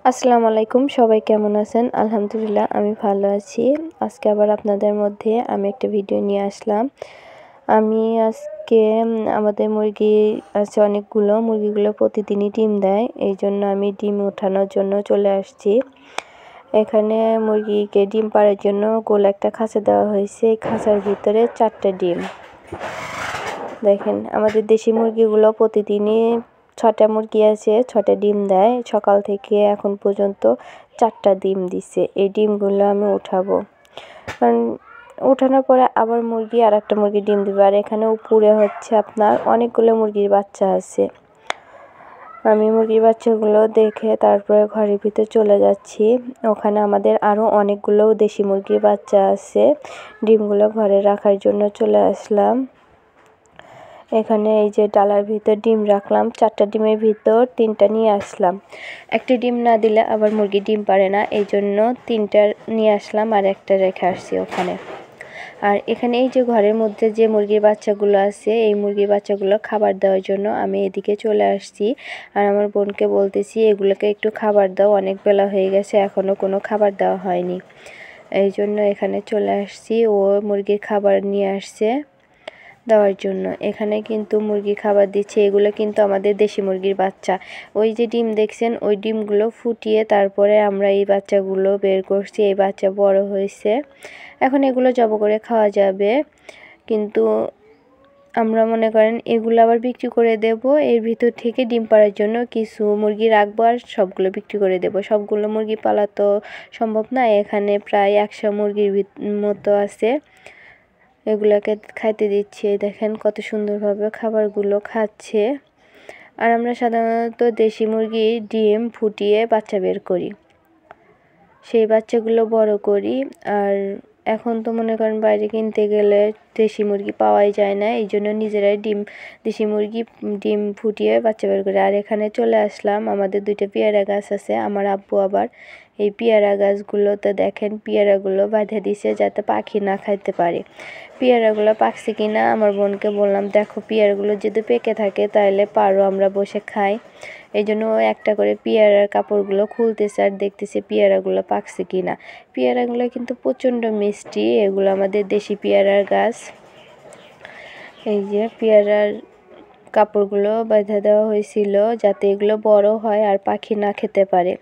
আসসালামু আলাইকুম, সবাই কেমন আছেন? আলহামদুলিল্লাহ আমি ভালো আছি। আজকে আবার আপনাদের মধ্যে আমি একটা ভিডিও নিয়ে আসলাম। আমি আজকে আমাদের মুরগি আছে অনেকগুলো, মুরগিগুলো প্রতিদিনই ডিম দেয়, এই জন্য আমি ডিম ওঠানোর জন্য চলে আসছি। এখানে মুরগিকে ডিম পাড়ার জন্য গোল একটা খাঁচা দেওয়া হয়েছে। এই খাঁচার ভিতরে 4টা ডিম। দেখেন, আমাদের দেশি মুরগিগুলো প্রতিদিনই 6টা মুরগি আছে, 6টা ডিম দেয়। সকাল থেকে এখন পর্যন্ত 4টা ডিম দিছে। এই ডিমগুলো আমি উঠাবো, কারণ উঠানোর পরে আবার মুরগি আর একটা মুরগি ডিম দিবে। আর এখানে উপরে হচ্ছে আপনার অনেকগুলো মুরগির বাচ্চা আছে। আমি মুরগির বাচ্চাগুলো দেখে তারপরে ঘরের ভিতরে চলে যাচ্ছি। ওখানে আমাদের আরও অনেকগুলো দেশি মুরগির বাচ্চা আছে। ডিমগুলো ঘরে রাখার জন্য চলে আসলাম। এখানে এই যে ডালার ভিতর ডিম রাখলাম, 4টা ডিমের ভিতর 3টা নিয়ে আসলাম। একটা ডিম না দিলে আবার মুরগি ডিম পারে না, এই জন্য 3টা নিয়ে আসলাম আর একটা রেখে আসছি ওখানে। আর এখানে এই যে ঘরের মধ্যে যে মুরগির বাচ্চাগুলো আছে, এই মুরগির বাচ্চাগুলো খাবার দেওয়ার জন্য আমি এদিকে চলে আসছি। আর আমার বোনকে বলতেছি এগুলোকে একটু খাবার দাও, অনেক বেলা হয়ে গেছে এখনও কোনো খাবার দেওয়া হয়নি। এই জন্য এখানে চলে আসছি, ও মুরগির খাবার নিয়ে আসছে দেওয়ার জন্য। এখানে কিন্তু মুরগি খাবার দিচ্ছে, এগুলো কিন্তু আমাদের দেশি মুরগির বাচ্চা। ওই যে ডিম দেখছেন, ওই ডিমগুলো ফুটিয়ে তারপরে আমরা এই বাচ্চাগুলো বের করছি। এই বাচ্চা বড় হয়েছে, এখন এগুলো জব করে খাওয়া যাবে। কিন্তু আমরা মনে করেন এগুলো আবার বিক্রি করে দেব। এর ভিতর থেকে ডিম পাড়ার জন্য কিছু মুরগি রাখবো আর সবগুলো বিক্রি করে দেব। সবগুলো মুরগি পালা তো সম্ভব না, এখানে প্রায় 100 মুরগির মতো আছে। এগুলোকে খাইতে দিচ্ছি, দেখেন কত সুন্দরভাবে খাবারগুলো খাচ্ছে। আর আমরা সাধারণত দেশি মুরগির ডিম ফুটিয়ে বাচ্চা বের করি, সেই বাচ্চাগুলো বড় করি। আর এখন তো মনে করেন বাইরে কিনতে গেলে দেশি মুরগি পাওয়াই যায় না, এই জন্য নিজেরাই দেশি মুরগি ডিম ফুটিয়ে বাচ্চা বের করি। আর এখানে চলে আসলাম, আমাদের 2টা পেয়ারা গাছ আছে। আমার আব্বু আবার এই পেয়ারা গাছগুলোতে দেখেন পেয়ারাগুলো বাঁধা দিছে যাতে পাখি না খাইতে পারে। পেয়ারাগুলো পাকছে কিনা আমার বোনকে বললাম, দেখো পেয়ারাগুলো যদি পেকে থাকে তাহলে পারো, আমরা বসে খাই। এই জন্য একটা করে পেয়ারার কাপড়গুলো খুলতেছে আর দেখতেছে পেয়ারাগুলো পাকছে কিনা। পেয়ারাগুলো কিন্তু প্রচণ্ড মিষ্টি, এগুলো আমাদের দেশি পেয়ারার গাছ। এই যে পেয়ারার কাপড়গুলো বাঁধা দেওয়া হয়েছিল যাতে এগুলো বড় হয় আর পাখি না খেতে পারে।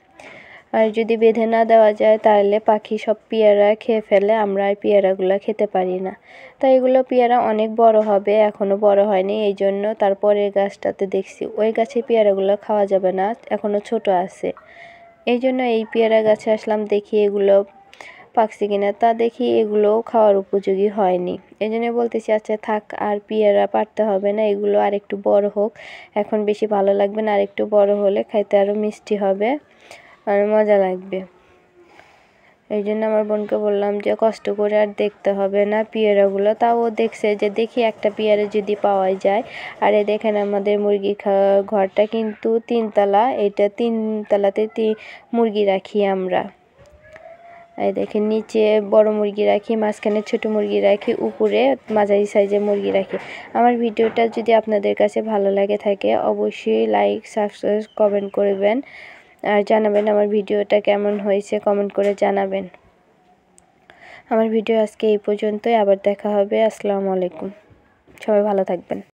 আর যদি বেঁধে না দেওয়া যায় তাহলে পাখি সব পেয়ারা খেয়ে ফেলে, আমরা আর পেয়ারাগুলো খেতে পারি না। তাই এগুলো পেয়ারা অনেক বড় হবে, এখনও বড় হয়নি, এই জন্য তারপরের গাছটাতে দেখছি ওই গাছে পেয়ারাগুলো খাওয়া যাবে না, এখনও ছোট আছে। এই জন্য এই পেয়ারা গাছে আসলাম, দেখি এগুলো পাকছে কিনা। তা দেখি এগুলোও খাওয়ার উপযোগী হয়নি, এই জন্য বলতেছি আচ্ছা থাক, আর পেয়ারা পারতে হবে না, এগুলো আর একটু বড় হোক, এখন বেশি ভালো লাগবে না, আর একটু বড় হলে খাইতে আরও মিষ্টি হবে আর মজা লাগবে। এই জন্য আমার বোনকে বললাম যে কষ্ট করে আর দেখতে হবে না পেয়ারাগুলো। তাও ও দেখছে যে দেখি একটা পেয়ারা যদি পাওয়া যায়। আর এই দেখেন আমাদের মুরগি ঘরটা কিন্তু 3 তলা, এটা 3 তলাতে মুরগি রাখি আমরা। এই দেখেন নিচে বড় মুরগি রাখি, মাঝখানে ছোট মুরগি রাখি, উপরে মাঝারি সাইজের মুরগি রাখি। আমার ভিডিওটা যদি আপনাদের কাছে ভালো লাগে থাকে অবশ্যই লাইক, সাবস্ক্রাইব, কমেন্ট করবেন আর জানাবেন আমার ভিডিওটা কেমন হয়েছে, কমেন্ট করে জানাবেন। আমার ভিডিও আজকে এই পর্যন্তই, আবার দেখা হবে। আসসালামু আলাইকুম, সবাই ভালো থাকবেন।